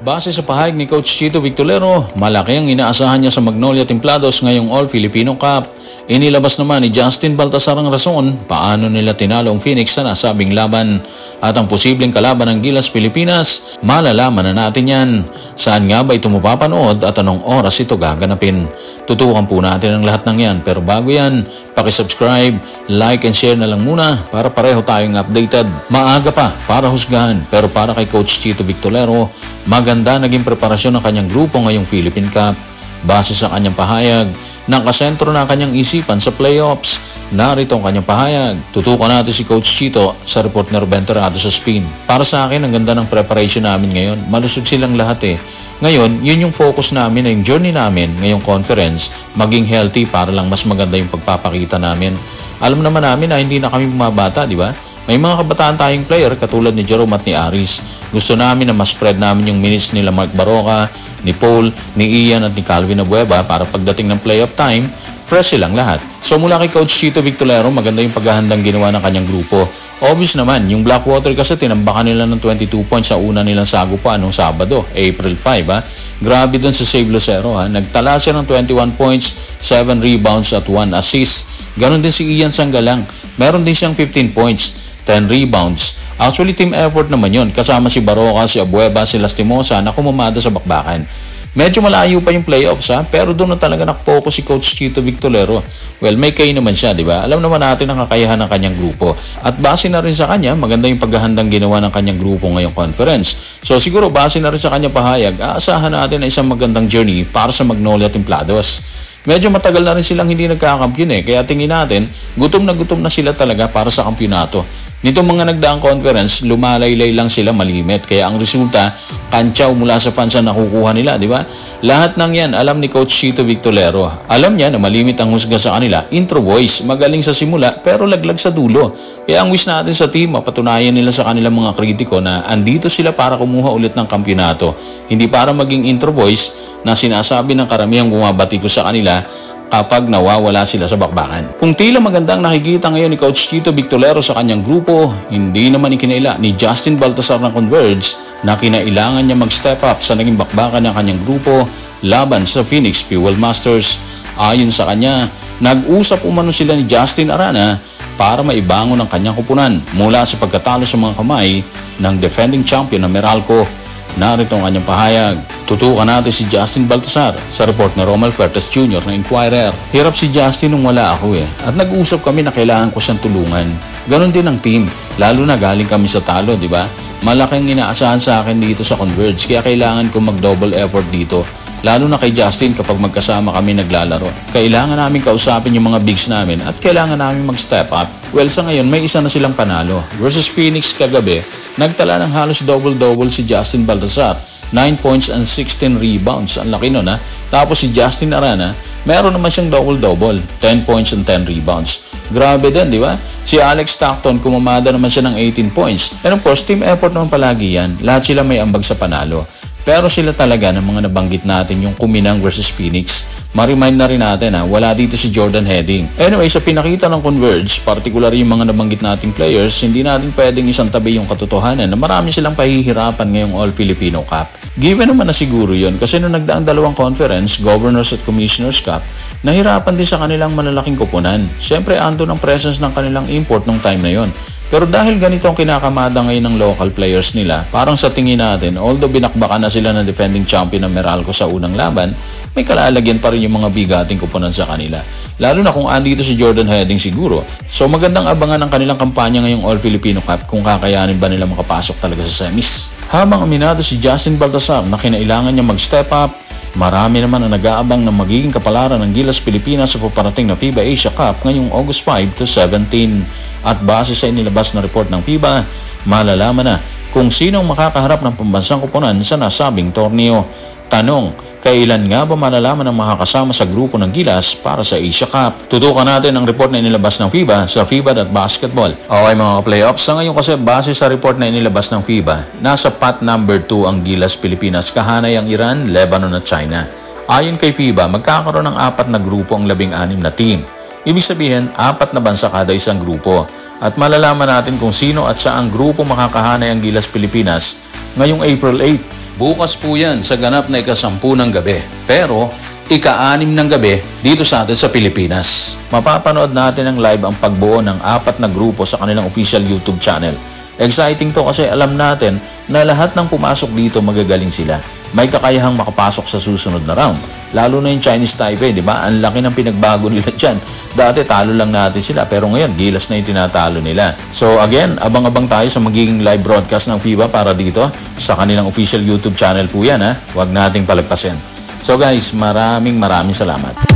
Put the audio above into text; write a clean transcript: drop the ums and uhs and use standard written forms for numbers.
Base sa pahayag ni Coach Chito Victolero, malaki ang inaasahan niya sa Magnolia Templados ngayong All-Filipino Cup. Inilabas naman ni Justin Baltasar ang rason paano nila tinalo ang Phoenix sa nasabing laban. At ang posibleng kalaban ng Gilas Pilipinas, malalaman na natin yan. Saan nga ba ito mapapanood at anong oras ito gaganapin? Tutukan po natin ang lahat ng yan. Pero bago yan, pakisubscribe, like and share na lang muna para pareho tayong updated. Maaga pa para husgahan, pero para kay Coach Chito Victolero, maganda naging preparasyon ng kanyang grupo ngayong Philippine Cup. Base sa kanyang pahayag, nakasentro na kanyang isipan sa playoffs. Narito ang kanyang pahayag. Tutukan natin si Coach Chito sa report ni Ruben Terrado sa Spin. Para sa akin, ang ganda ng preparation namin ngayon. Malusog silang lahat eh. Ngayon, yun yung focus namin na yung journey namin ngayong conference, maging healthy para lang mas maganda yung pagpapakita namin. Alam naman namin na hindi na kami bumabata, di ba? May mga kabataan tayong player katulad ni Jerome at ni Aris. Gusto namin na mas spread namin yung minutes nila Mark Baroka, ni Paul, ni Ian at ni Calvin Abueva para pagdating ng playoff time, fresh silang lahat. So mula kay Coach Chito Victolero, maganda yung paghahandang ginawa ng kanyang grupo. Obvious naman, yung Blackwater kasi tinambakan nila ng 22 points sa una nilang sagupan noong Sabado, April 5. Grabe dun sa Save Lucero. Nagtala siya ng 21 points, 7 rebounds at 1 assist. Ganon din si Ian Sanggalang. Meron din siyang 15 points, 10 rebounds. Actually, team effort naman yun. Kasama si Baroka, si Abueva, si Lastimosa na kumamada sa bakbakan. Medyo malayo pa yung playoffs pero doon na talaga nakafocus si Coach Chito Victolero. Well, may kayo naman siya, di ba? Alam naman natin ang kakayahan ng kanyang grupo. At base na rin sa kanya, maganda yung paghahandang ginawa ng kanyang grupo ngayong conference. So siguro base na rin sa kanyang pahayag, aasahan natin na isang magandang journey para sa Magnolia Templados. Medyo matagal na rin silang hindi nagkakampyon kaya tingin natin, gutom na sila talaga para sa kampyonato. Nitong mga nagdaang conference, lumalaylay lang sila malimit. Kaya ang resulta, kantsaw mula sa fans na nakukuha nila, di ba? Lahat ng yan, alam ni Coach Chito Victolero. Alam niya na malimit ang husga sa kanila. Intro boys, magaling sa simula, pero laglag sa dulo. Kaya ang wish natin sa team, mapatunayan nila sa kanilang mga kritiko na andito sila para kumuha ulit ng kampyonato. Hindi para maging intro boys na sinasabi ng karamihang bumabati ko sa kanila kapag nawawala sila sa bakbakan. Kung tila magandang nakikita ngayon ni Coach Chito Victolero sa kanyang grupo, hindi naman ikinaila ni Justin Baltasar ng Converge na kinailangan niya mag-step up sa naging bakbakan ng kanyang grupo laban sa Phoenix Fuel Masters. Ayon sa kanya, nag-usap umano sila ni Justin Arana para maibangon ang kanyang kupunan mula sa pagkatalo sa mga kamay ng defending champion na Meralco. Narito ang kanyang pahayag. Tutukan natin si Justin Baltasar sa report ni Romel Fertes Jr. na Inquirer. Hirap si Justin nung wala ako at nag-usap kami na kailangan ko siyang tulungan. Ganon din ang team, lalo na galing kami sa talo, di ba? Malaking inaasahan sa akin dito sa Converge kaya kailangan ko mag-double effort dito. Lalo na kay Justin kapag magkasama kami naglalaro. Kailangan namin kausapin yung mga bigs namin at kailangan namin mag-step up. Well, sa ngayon, may isa na silang panalo. Versus Phoenix kagabi, nagtala ng halos double-double si Justin Baltasar. 9 points and 16 rebounds. Ang laki nun Tapos si Justin Arana, meron naman siyang double-double. 10 points and 10 rebounds. Grabe din, di ba? Si Alex Stockton, kumamada naman siya ng 18 points. And of course, team effort naman palagi yan. Lahat sila may ambag sa panalo. Pero sila talaga ng mga nabanggit natin yung Kuminang versus Phoenix. Ma-remind na rin natin wala dito si Jordan Heading. Anyway, sa pinakita ng Converge, particular yung mga nabanggit nating players, hindi natin pwedeng isang tabi yung katotohanan na marami silang pahihirapan ngayong All-Filipino Cup. Given naman na siguro yun kasi nung nagdaang dalawang conference, Governors at Commissioners Cup, nahirapan din sa kanilang malalaking kupunan. Siyempre, ando ng presence ng kanilang import nung time na yon. Pero dahil ganito ang kinakamada ngayon ng local players nila, parang sa tingin natin, although binakbakan na sila ng defending champion ng Meralco sa unang laban, may kalalagyan pa rin yung mga bigating kupunan sa kanila. Lalo na kung andito si Jordan Heading siguro. So magandang abangan ang kanilang kampanya ngayong All-Filipino Cup kung kakayanin ba nila makapasok talaga sa semis. Habang aminado si Justin Baltasar na kinailangan niya mag-step up, marami naman ang nag-aabang ng magiging kapalaran ng Gilas Pilipinas sa paparating na FIBA Asia Cup ngayong August 5 to 17. At base sa inilabas na report ng FIBA, malalaman na kung sino ang makakaharap ng pambansang kupunan sa nasabing torneo. Tanong, kailan nga ba malalaman ang makakasama sa grupo ng Gilas para sa Asia Cup? Tutukan natin ang report na inilabas ng FIBA sa FIBA.basketball. Okay mga playoffs, sa ngayon kasi base sa report na inilabas ng FIBA, nasa pot number 2 ang Gilas Pilipinas, kahanay ang Iran, Lebanon at China. Ayon kay FIBA, magkakaroon ng 4 na grupo ang 16 na team. Ibig sabihin, 4 na bansa kada isang grupo. At malalaman natin kung sino at saang grupo makakahanay ang Gilas Pilipinas ngayong April 8. Bukas po yan sa ganap na ika-10 ng gabi. Pero ika-6 ng gabi dito sa atin sa Pilipinas. Mapapanood natin ang live ang pagbuo ng 4 na grupo sa kanilang official YouTube channel. Exciting to kasi alam natin na lahat ng pumasok dito magagaling sila. May kakayahang makapasok sa susunod na round. Lalo na yung Chinese Taipei, di ba? Ang laki ng pinagbago nila dyan. Dati talo lang natin sila pero ngayon gilas na yung tinatalo nila. So again, abang-abang tayo sa magiging live broadcast ng FIBA para dito sa kanilang official YouTube channel po yan. Huwag nating palagpasin. So guys, maraming salamat.